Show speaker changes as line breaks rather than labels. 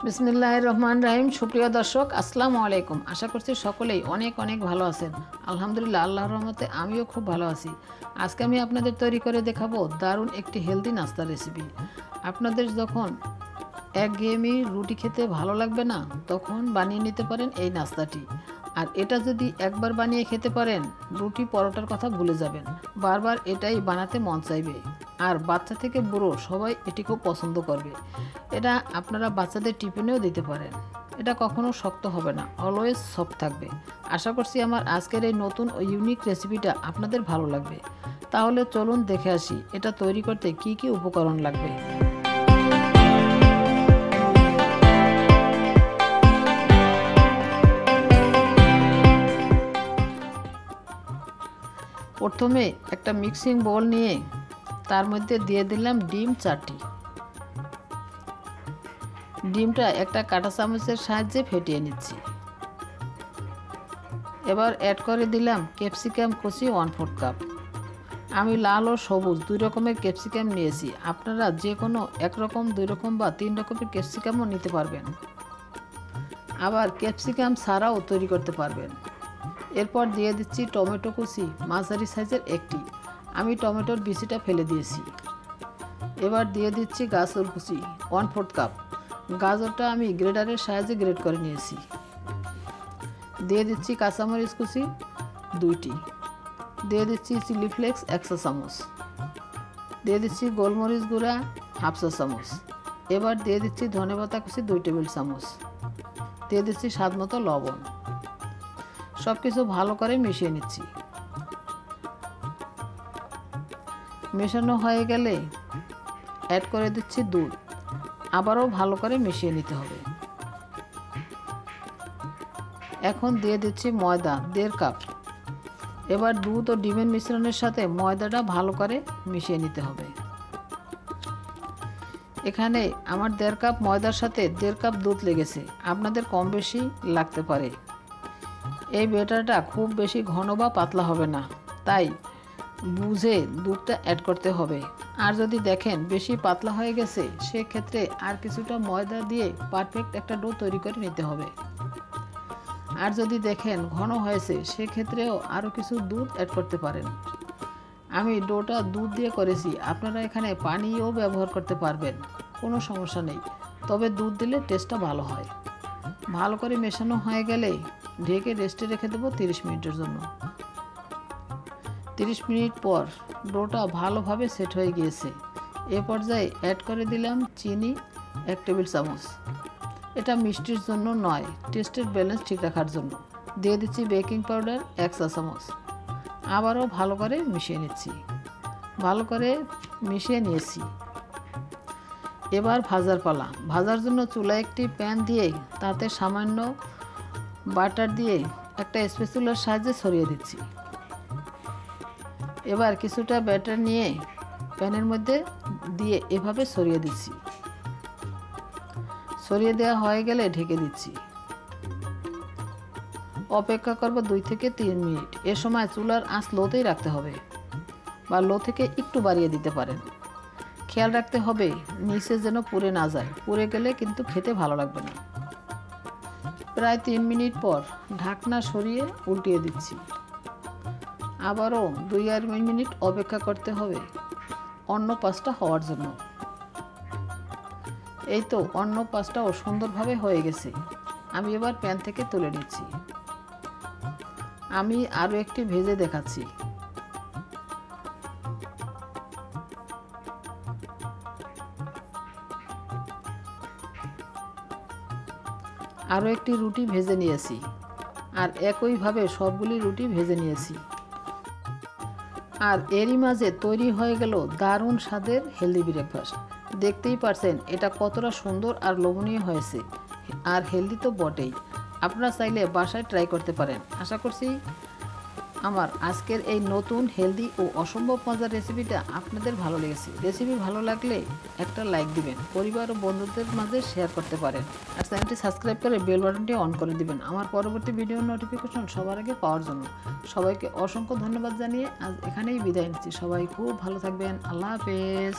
বিসমিল্লাহির রহমানির রহিম। সুপ্রিয় দর্শক, আসসালামু আলাইকুম। আশা করছি সকলেই অনেক অনেক ভালো আছেন। আলহামদুলিল্লাহ, আল্লাহর রহমতে আমিও খুব ভালো আছি। আজকে আমি আপনাদের তৈরি করে দেখাবো দারুণ একটি হেলদি নাস্তার রেসিপি। আপনাদের যখন একঘেয়েমি রুটি খেতে ভালো লাগবে না, তখন বানিয়ে নিতে পারেন এই নাস্তাটি। আর এটা যদি একবার বানিয়ে খেতে পারেন, রুটি পরোটার কথা ভুলে যাবেন। বারবার এটাই বানাতে মন চাইবে। আর বাচ্চা থেকে বুড়ো সবাই এটি খুব পছন্দ করবে। এটা আপনারা বাচ্চাদের টিফিনেও দিতে পারেন। এটা কখনো শক্ত হবে না, অলওয়েজ সফট থাকবে। আশা করছি আমার আজকের এই নতুন ও ইউনিক রেসিপিটা আপনাদের ভালো লাগবে। তাহলে চলুন দেখে আসি এটা তৈরি করতে কি কি উপকরণ লাগবে। প্রথমে একটা মিক্সিং বোল নিয়ে তার মধ্যে দিয়ে দিলাম ডিম 4টি। ডিমটা একটা কাঁটা চামচের সাহায্যে ফেটিয়ে নিচ্ছি। এবার অ্যাড করে দিলাম ক্যাপসিকাম কুচি 1/4 কাপ। আমি লাল ও সবুজ দুই রকমের ক্যাপসিকাম নিয়েছি। আপনারা যে কোনো একরকম, 2 রকম বা 3 রকমের ক্যাপসিকামও নিতে পারবেন। আবার ক্যাপসিকাম ছাড়াও তৈরি করতে পারবেন। এরপর দিয়ে দিচ্ছি টমেটো কুচি মাঝারি সাইজের একটি। আমি টমেটোর বিচিটা ফেলে দিয়েছি। এবার দিয়ে দিচ্ছি গাজর কুচি 1/4 কাপ। গাজরটা আমি গ্রেটারের সাহায্যে গ্রেট করে নিয়েছি। দিয়ে দিচ্ছি কাঁচামরিচ কুচি 2টি। দিয়ে দিচ্ছি চিলি ফ্লেক্স 1 চা চামচ। দিয়ে দিচ্ছি গোলমরিচ গুঁড়া 1/2 চা চামচ। এবার দিয়ে দিচ্ছি ধনেপাতা কুচি 2 টেবিল চামচ। দিয়ে দিচ্ছি স্বাদ মতো লবণ। সব কিছু ভালো করে মিশিয়ে নিচ্ছি। মেশানো হয়ে গেলে অ্যাড করে দিচ্ছি দুধ। আবারও ভালো করে মিশিয়ে নিতে হবে। এখন দিয়ে দিচ্ছি ময়দা 1.5 কাপ। এবার দুধ ও ডিমের মিশ্রণের সাথে ময়দাটা ভালো করে মিশিয়ে নিতে হবে। এখানে আমার 1.5 কাপ ময়দার সাথে 1.5 কাপ দুধ লেগেছে। আপনাদের কম বেশি লাগতে পারে। এই ব্যাটারটা খুব বেশি ঘন বা পাতলা হবে না, তাই বুঝে দুধটা অ্যাড করতে হবে। আর যদি দেখেন বেশি পাতলা হয়ে গেছে, সেক্ষেত্রে আর কিছুটা ময়দা দিয়ে পারফেক্ট একটা ডো তৈরি করে নিতে হবে। আর যদি দেখেন ঘন হয়েছে, সেক্ষেত্রেও আরও কিছু দুধ অ্যাড করতে পারেন। আমি ডোটা দুধ দিয়ে করেছি, আপনারা এখানে পানিও ব্যবহার করতে পারবেন, কোনো সমস্যা নেই। তবে দুধ দিলে টেস্টটা ভালো হয়। ভালো করে মেশানো হয়ে গেলে ঢেকে রেস্টে রেখে দেবো 30 মিনিটের জন্য। 30 মিনিট পর ডোটা ভালোভাবে সেট হয়ে গিয়েছে। এ পর্যায়ে অ্যাড করে দিলাম চিনি 1 টেবিল চামচ। এটা মিষ্টির জন্য নয়, টেস্টের ব্যালেন্স ঠিক রাখার জন্য। দিয়ে দিচ্ছি বেকিং পাউডার 1 চা চামচ। আবারও ভালো করে মিশিয়ে নিচ্ছি। ভালো করে মিশিয়ে নিয়েছি। এবার ভাজার পালা। ভাজার জন্য চুলায় একটি প্যান দিয়ে তাতে সামান্য বাটার দিয়ে একটা স্প্যাচুলার সাহায্যে ছড়িয়ে দিচ্ছি। এবার কিছুটা ব্যাটার নিয়ে প্যানের মধ্যে দিয়ে এভাবে ছড়িয়ে দিচ্ছি। ছড়িয়ে দেওয়া হয়ে গেলে ঢেকে দিচ্ছি। অপেক্ষা করব 2 থেকে 3 মিনিট। এ সময় চুলার আঁচ লোতেই রাখতে হবে, বা লো থেকে একটু বাড়িয়ে দিতে পারেন। খেয়াল রাখতে হবে নিচে যেন পুড়ে না যায়। পুড়ে গেলে কিন্তু খেতে ভালো লাগবে না। প্রায় 3 মিনিট পর ঢাকনা সরিয়ে উল্টিয়ে দিচ্ছি। আবারও 2-2.5 মিনিট অপেক্ষা করতে হবে অন্য পাশটা হওয়ার জন্য। এই তো অন্য পাশটাও সুন্দরভাবে হয়ে গেছে। আমি এবার প্যান থেকে তুলে নিচ্ছি। আমি আরও একটি ভেজে দেখাচ্ছি। আরও একটি রুটি ভেজে নিয়েছি। আর একইভাবে সবগুলি রুটি ভেজে নিয়েছি। আর এরই মাঝে তৈরি হয়ে গেল দারুণ স্বাদের হেলদি ব্রেকফাস্ট। দেখতেই পারছেন এটা কতটা সুন্দর আর লোভনীয় হয়েছে। আর হেলদি তো বটেই। আপনারা চাইলে বাসায় ট্রাই করতে পারেন। আশা করছি আমার আজকের এই নতুন হেলদি ও অসম্ভব মজার রেসিপিটা আপনাদের ভালো লেগেছে। রেসিপি ভালো লাগলে একটা লাইক দিবেন, পরিবার ও বন্ধুদের মাঝে শেয়ার করতে পারেন। আর চ্যানেলটি সাবস্ক্রাইব করে বেল বাটনটি অন করে দিবেন আমার পরবর্তী ভিডিওর নোটিফিকেশন সবার আগে পাওয়ার জন্য। সবাইকে অসংখ্য ধন্যবাদ জানিয়ে আজ এখানেই বিদায় নিচ্ছি। সবাই খুব ভালো থাকবেন। আল্লাহ হাফেজ।